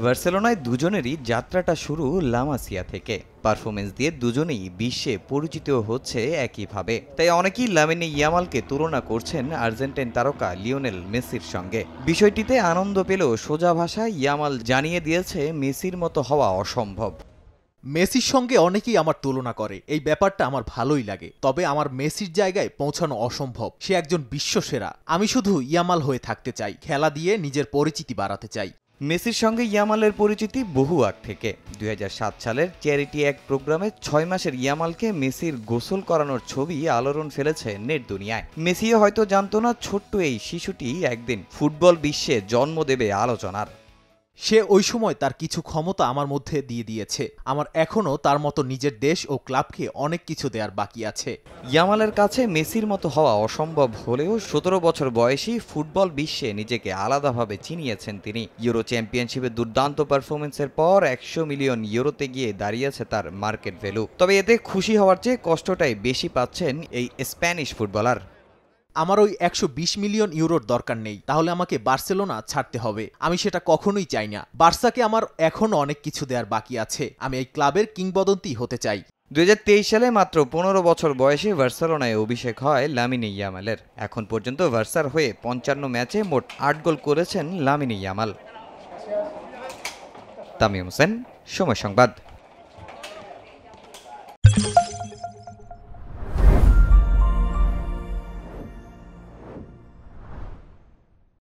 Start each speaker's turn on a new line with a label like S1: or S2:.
S1: বার্সেলোনায় দুজনেরই যাত্রাটা শুরু লা মাসিয়া থেকে। পারফরমেন্স দিয়ে দুজনেই বিশ্বে পরিচিত হচ্ছে একইভাবে। তাই অনেকেই লামিনে ইয়ামালকে তুলনা করছেন আর্জেন্টাইন তারকা লিওনেল মেসির সঙ্গে। বিষয়টিতে আনন্দ পেলেও সোজা ভাষায় ইয়ামাল জানিয়ে দিয়েছে মেসির মতো হওয়া অসম্ভব।
S2: মেসির সঙ্গে অনেকেই আমার তুলনা করে, এই ব্যাপারটা আমার ভালোই লাগে। তবে আমার মেসির জায়গায় পৌঁছানো অসম্ভব। সে একজন বিশ্বসেরা। আমি শুধু ইয়ামাল হয়ে থাকতে চাই, খেলা দিয়ে নিজের পরিচিতি বাড়াতে চাই।
S1: মেসির সঙ্গে ইয়ামালের পরিচিতি বহু আগ থেকে। 2007 সালের চ্যারিটি এক প্রোগ্রামে 6 মাসের ইয়ামালকে মেসির গোসল করানোর ছবি আলোড়ন ফেলেছে নেট দুনিয়ায়। মেসিও হয়তো জানতো না ছোট্ট এই শিশুটি একদিন ফুটবল বিশ্বে জন্ম দেবে আলোচনার।
S2: সে ওই সময় তার কিছু ক্ষমতা আমার মধ্যে দিয়ে দিয়েছে। আমার এখনও তার মতো নিজের দেশ ও ক্লাবকে অনেক কিছু দেওয়ার বাকি আছে।
S1: ইয়ামালের কাছে মেসির মতো হওয়া অসম্ভব হলেও 17 বছর বয়সী ফুটবল বিশ্বে নিজেকে আলাদাভাবে চিনিয়েছেন তিনি। ইউরো চ্যাম্পিয়নশিপে দুর্দান্ত পারফরমেন্সের পর 100 মিলিয়ন ইউরোতে গিয়ে দাঁড়িয়েছে তার মার্কেট ভ্যালু। তবে এতে খুশি হওয়ার চেয়ে কষ্টটাই বেশি পাচ্ছেন এই স্প্যানিশ ফুটবলার।
S2: আমার ওই 120 মিলিয়ন ইউরোর দরকার নেই, তাহলে আমাকে বার্সেলোনা ছাড়তে হবে। আমি সেটা কখনোই চাই না। বার্সাকে আমার এখনও অনেক কিছু দেওয়ার বাকি আছে। আমি এই ক্লাবের কিংবদন্তি হতে চাই।
S1: 2023 সালে মাত্র 15 বছর বয়সে বার্সেলোনায় অভিষেক হয় লামিনে ইয়ামালের। এখন পর্যন্ত বার্সার হয়ে 55 ম্যাচে মোট 8 গোল করেছেন লামিনে ইয়ামাল। তামিম হোসেন, সময় সংবাদ।